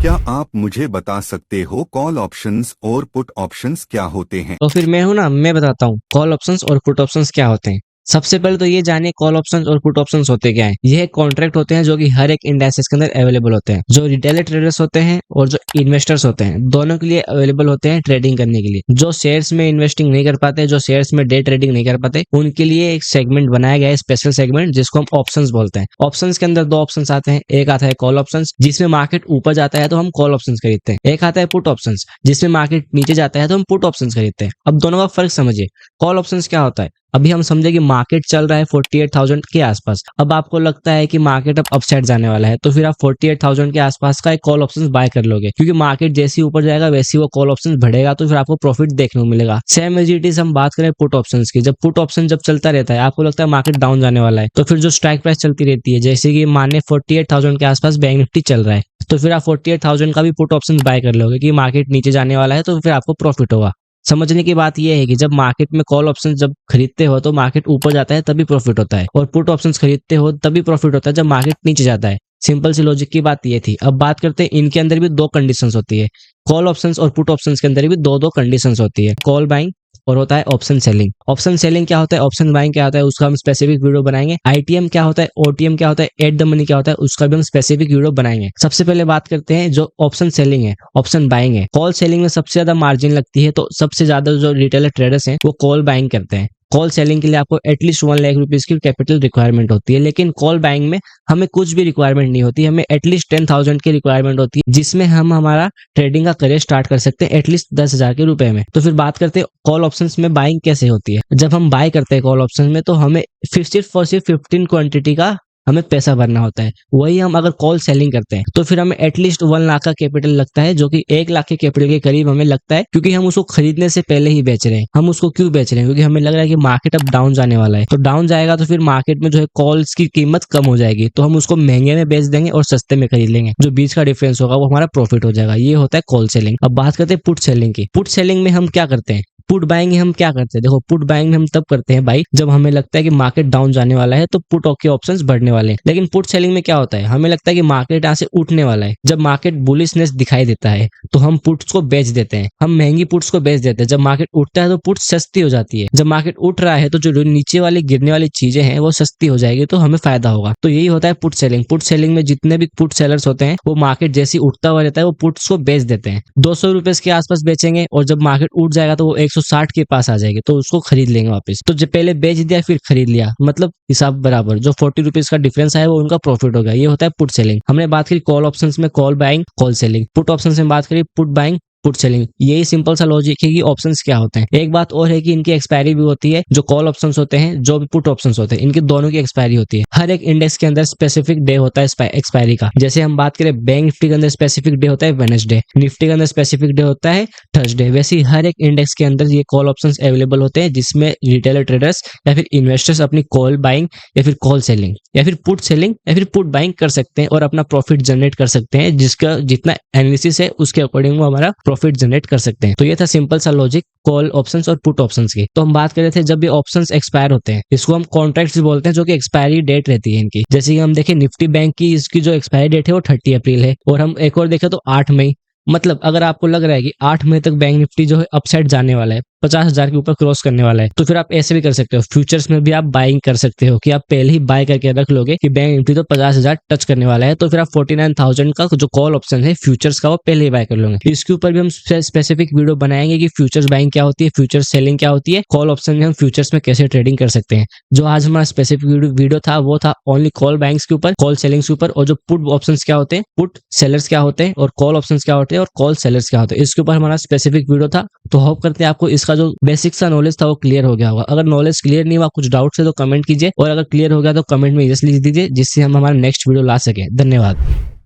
क्या आप मुझे बता सकते हो कॉल ऑप्शंस और पुट ऑप्शंस क्या होते हैं? तो फिर मैं हूं ना, मैं बताता हूँ कॉल ऑप्शंस और पुट ऑप्शंस क्या होते हैं। सबसे पहले तो ये जानिए कॉल ऑप्शंस और पुट ऑप्शंस होते क्या है। ये कॉन्ट्रैक्ट होते हैं जो कि हर एक इंडेक्सेस के अंदर अवेलेबल होते हैं। जो रिटेल ट्रेडर्स होते हैं और जो इन्वेस्टर्स होते हैं, दोनों के लिए अवेलेबल होते हैं ट्रेडिंग करने के लिए। जो शेयर्स में इन्वेस्टिंग नहीं कर पाते, जो शेयर्स में डे ट्रेडिंग नहीं कर पाते, उनके लिए एक सेगमेंट बनाया गया है, स्पेशल सेगमेंट, जिसको हम ऑप्शंस बोलते हैं। ऑप्शंस के अंदर दो ऑप्शंस आते हैं। एक आता है कॉल ऑप्शंस, जिसमें मार्केट ऊपर जाता है तो हम कॉल ऑप्शंस खरीदते हैं। एक आता है पुट ऑप्शंस, जिसमें मार्केट नीचे जाता है तो हम पुट ऑप्शंस खरीदते हैं। अब दोनों का फर्क समझिए। कॉल ऑप्शंस क्या होता है, अभी हम समझे कि मार्केट चल रहा है 48,000 के आसपास। अब आपको लगता है कि मार्केट अब अपसाइड जाने वाला है, तो फिर आप 48,000 के आसपास का एक कॉल ऑप्शंस बाय कर लोगे, क्योंकि मार्केट जैसे ही ऊपर जाएगा वैसे ही वो कॉल ऑप्शंस बढ़ेगा, तो फिर आपको प्रॉफिट देखने को मिलेगा। सेम एज इट इज हम बात करें पुट ऑप्शंस की। जब पुट ऑप्शन जब चलता रहता है, आपको लगता है मार्केट डाउन जाने वाला है, तो फिर जो स्ट्राइक प्राइस चलती रहती है, जैसे कि माने 48,000 के आसपास बैंक निफ्टी चल रहा है, तो फिर आप 48,000 का भी पुट ऑप्शन बाय कर लोगे कि मार्केट नीचे जाने वाला है, तो फिर आपको प्रॉफिट होगा। समझने की बात यह है कि जब मार्केट में कॉल ऑप्शन जब खरीदते हो तो मार्केट ऊपर जाता है तभी प्रॉफिट होता है, और पुट ऑप्शंस खरीदते हो तभी प्रॉफिट होता है जब मार्केट नीचे जाता है। सिंपल सी लॉजिक की बात ये थी। अब बात करते हैं, इनके अंदर भी दो कंडीशंस होती है। कॉल ऑप्शंस और पुट ऑप्शंस के अंदर भी दो दो कंडीशंस होती है, कॉल बाइंग और होता है ऑप्शन सेलिंग। ऑप्शन सेलिंग क्या होता है, ऑप्शन बाइंग क्या होता है, उसका हम स्पेसिफिक वीडियो बनाएंगे। आईटीएम क्या होता है, ओटीएम क्या होता है, एट द मनी क्या होता है, उसका भी हम स्पेसिफिक वीडियो बनाएंगे। सबसे पहले बात करते हैं जो ऑप्शन सेलिंग है, ऑप्शन बाइंग है। कॉल सेलिंग में सबसे ज्यादा मार्जिन लगती है, तो सबसे ज्यादा जो रिटेलर ट्रेडर्स हैं वो कॉल बाइंग करते हैं। कॉल सेलिंग के लिए आपको एटलीस्ट 1 लाख रुपीज की कैपिटल रिक्वायरमेंट होती है, लेकिन कॉल बाइंग में हमें कुछ भी रिक्वायरमेंट नहीं होती। हमें एटलीस्ट 10,000 की रिक्वायरमेंट होती है, जिसमें हम हमारा ट्रेडिंग का करियर स्टार्ट कर सकते हैं एटलीस्ट 10,000 के रुपए में। तो फिर बात करते हैं कॉल ऑप्शंस में बाइंग कैसे होती है। जब हम बाय करते हैं कॉल ऑप्शन में, तो हमें सिर्फ और सिर्फ 15 क्वांटिटी का हमें पैसा भरना होता है। वही हम अगर कॉल सेलिंग करते हैं तो फिर हमें एटलीस्ट 1 लाख का कैपिटल लगता है, जो कि 1 लाख के कैपिटल के करीब हमें लगता है, क्योंकि हम उसको खरीदने से पहले ही बेच रहे हैं। हम उसको क्यों बेच रहे हैं, क्योंकि हमें लग रहा है कि मार्केट अब डाउन जाने वाला है। तो डाउन जाएगा तो फिर मार्केट में जो है कॉल्स की कीमत कम हो जाएगी, तो हम उसको महंगे में बेच देंगे और सस्ते में खरीद लेंगे। जो बीच का डिफरेंस होगा वो हमारा प्रॉफिट हो जाएगा। ये होता है कॉल सेलिंग। अब बात करते हैं पुट सेलिंग की। पुट सेलिंग में हम क्या करते हैं, पुट बाइंग हम क्या करते हैं। देखो, पुट बाइंग हम तब करते हैं भाई जब हमें लगता है कि मार्केट डाउन जाने वाला है, तो पुट के ऑप्शंस बढ़ने वाले हैं। लेकिन पुट सेलिंग में क्या होता है, हमें लगता है कि मार्केट यहाँ से उठने वाला है। जब मार्केट बुलिशनेस दिखाई देता है तो हम पुट्स को बेच देते हैं, हम महंगी पुट्स को बेच देते हैं। जब मार्केट उठता है तो पुट सस्ती हो जाती है। जब मार्केट उठ रहा है तो जो नीचे वाली गिरने वाली चीजें हैं वो सस्ती हो जाएगी, तो हमें फायदा होगा। तो यही होता है पुट सेलिंग। पुट सेलिंग में जितने भी पुट सेलर्स होते हैं वो मार्केट जैसे उठता हुआ रहता है वो पुट्स को बेच देते हैं। 200 रुपए के आसपास बेचेंगे, और जब मार्केट उठ जाएगा तो वो 160 के पास जाएगी, तो उसको खरीद लेंगे वापस। तो जो पहले बेच दिया फिर खरीद लिया, मतलब हिसाब बराबर। जो 40 रुपीज का डिफरेंस है वो उनका प्रॉफिट हो गया। ये होता है पुट सेलिंग। हमने बात करी कॉल ऑप्शंस में call buying, call selling. Put options में बात करी पुट बाइंग, पुट सेलिंग। यही सिंपल सा लॉजिक है कि ऑप्शंस क्या होते हैं। एक बात और है कि इनकी एक्सपायरी भी होती है। जो कॉल ऑप्शंस होते हैं, जो भी पुट ऑप्शंस होते हैं, इनके दोनों की एक्सपायरी होती है। हर एक इंडेक्स के अंदर स्पेसिफिक डे होता है एक्सपायरी का। जैसे हम बात करें बैंक निफ्टी के अंदर स्पेसिफिक डे होता है वेडनेसडे, निफ्टी के अंदर स्पेसिफिक डे होता है थर्सडे। वैसे ही हर एक इंडेक्स के अंदर ये कॉल ऑप्शंस अवेलेबल होते हैं, जिसमें रिटेलर ट्रेडर्स या फिर इन्वेस्टर्स अपनी कॉल बाइंग या फिर कॉल सेलिंग या फिर पुट सेलिंग या फिर पुट बाइंग कर सकते हैं और अपना प्रॉफिट जनरेट कर सकते हैं। जिसका जितना एनालिसिस है उसके अकॉर्डिंग वो हमारा प्रॉफिट जनरेट कर सकते हैं। तो ये था सिंपल सा लॉजिक कॉल ऑप्शंस और पुट ऑप्शंस की। तो हम बात कर रहे थे जब ये ऑप्शंस एक्सपायर होते हैं, इसको हम कॉन्ट्रैक्ट्स बोलते हैं, जो कि एक्सपायरी डेट रहती है इनकी। जैसे कि हम देखें निफ्टी बैंक की, इसकी जो एक्सपायरी डेट है वो 30 अप्रैल है, और हम एक और देखें तो 8 मई। मतलब अगर आपको लग रहा है कि 8 मई तक बैंक निफ्टी जो है अपसाइड जाने वाला है, 50,000 के ऊपर क्रॉस करने वाला है, तो फिर आप ऐसे भी कर सकते हो। फ्यूचर्स में भी आप बाइंग कर सकते हो कि आप पहले ही बाय करके रख लोगे कि बैंक निफ्टी तो 50,000 टच करने वाला है, तो फिर आप 49,000 का जो कॉल ऑप्शन है फ्यूचर्स का वो पहले ही बाय कर लोगे। इसके ऊपर भी हम स्पेसिफिक वीडियो बनाएंगे कि फ्यूचर्स बाइंग क्या होती है, फ्यूचर सेलिंग क्या होती है, कॉल ऑप्शन में हम फ्यूचर्स में कैसे ट्रेडिंग कर सकते हैं। जो आज हमारा स्पेसिफिक वीडियो था वो था ओनली कॉल बाइंग्स के ऊपर, कॉल सेलिंग्स के ऊपर। और जो पुट ऑप्शन क्या होते हैं, पुट सेलर्स क्या होते हैं, और कॉल ऑप्शन क्या होते हैं, और कॉल सेलर्स क्या होते हैं, इसके ऊपर हमारा स्पेसिफिक वीडियो था। तो होप करते हैं आपको इसका जो बेसिक सा नॉलेज था वो क्लियर हो गया होगा। अगर नॉलेज क्लियर नहीं हुआ, कुछ डाउट्स है तो कमेंट कीजिए, और अगर क्लियर हो गया तो कमेंट में यस लिख दीजिए, जिससे हम हमारा नेक्स्ट वीडियो ला सके। धन्यवाद।